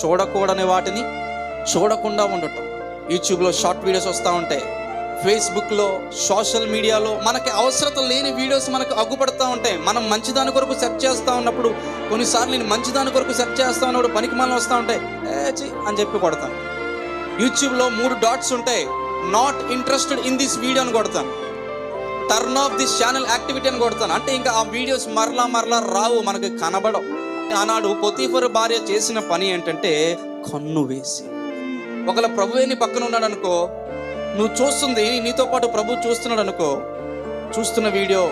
చూడకూడని వాటిని చూడకుండా ఉండటం. యూట్యూబ్లో షార్ట్ వీడియోస్ వస్తూ ఉంటాయి, ఫేస్బుక్లో, సోషల్ మీడియాలో మనకి అవసరత లేని వీడియోస్ మనకు అగ్గుపడుతూ ఉంటాయి. మనం మంచిదాని కొరకు సెర్చ్ చేస్తూ ఉన్నప్పుడు, కొన్నిసార్లు నేను మంచిదాని కొరకు సెర్చ్ చేస్తూ ఉన్నప్పుడు పనికిమాలిన వస్తూ ఉంటాయి, అని చెప్పి కొడతాను. యూట్యూబ్లో 3 డాట్స్ ఉంటాయి, not interested in this video అని కొడతాను, turn off this channel activity అని కొడతాను. అంటే ఇంకా ఆ వీడియోస్ మరలా రావు, మనకు కనబడవు. ఆనాడు పొతీఫరు భార్య చేసిన పని ఏంటంటే కన్ను వేసి. ఒకవేళ ప్రభువే నీ పక్కన ఉన్నాడు అనుకో, నువ్వు చూస్తుంది నీతో పాటు ప్రభు చూస్తున్నాడు అనుకో, చూస్తున్న వీడియో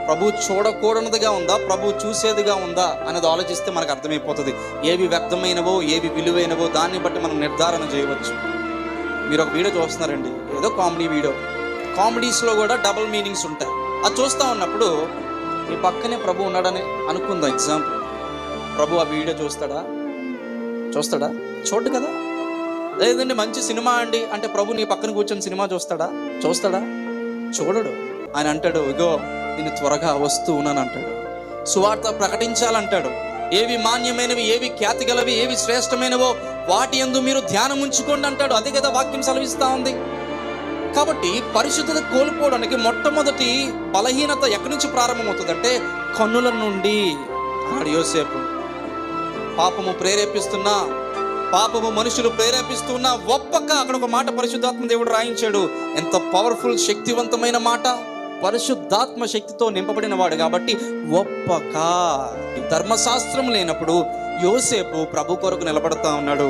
ప్రభు చూడకూడనిదిగా ఉందా, ప్రభు చూసేదిగా ఉందా అనేది ఆలోచిస్తే మనకు అర్థమైపోతుంది. ఏవి వ్యక్తమైనవో, ఏవి విలువైనవో దాన్ని బట్టి మనం నిర్ధారణ చేయవచ్చు. మీరు ఒక వీడియో చూస్తున్నారండి, ఏదో కామెడీ వీడియో, కామెడీస్లో కూడా డబుల్ మీనింగ్స్ ఉంటాయి. అది చూస్తూ ఉన్నప్పుడు ఈ పక్కనే ప్రభు ఉన్నాడని అనుకుందాం. ఎగ్జాంపుల్, ప్రభు ఆ వీడియో చూస్తాడా? చూడు కదా. లేదండి మంచి సినిమా అండి అంటే ప్రభు నీ పక్కన కూర్చొని సినిమా చూస్తాడా? చూడడు. ఆయన అంటాడు, ఇగో నేను త్వరగా వస్తూ ఉన్నాను అంటాడు, సువార్త ప్రకటించాలంటాడు, ఏవి మాన్యమైనవి, ఏవి ఖ్యాతి గలవి, ఏవి శ్రేష్టమైనవో వాటి యందు మీరు ధ్యానం ఉంచుకోండి అంటాడు. అదే కదా వాక్యం సెలవిస్తూ ఉంది. కాబట్టి పరిశుద్ధత కోల్పోవడానికి మొట్టమొదటి బలహీనత ఎక్కడి నుంచి ప్రారంభమవుతుందంటే కన్నుల నుండి. అన్నాడు యోసేపు, పాపము మనుషులు ప్రేరేపిస్తున్నా ఒప్పక. అక్కడ ఒక మాట పరిశుద్ధాత్మ దేవుడు రాయించాడు. ఎంత పవర్ఫుల్, శక్తివంతమైన మాట. పరిశుద్ధాత్మ శక్తితో నింపబడిన వాడు కాబట్టి ఒప్పక. ధర్మశాస్త్రం లేనప్పుడు యోసేపు ప్రభు కొరకు నిలబడతా ఉన్నాడు.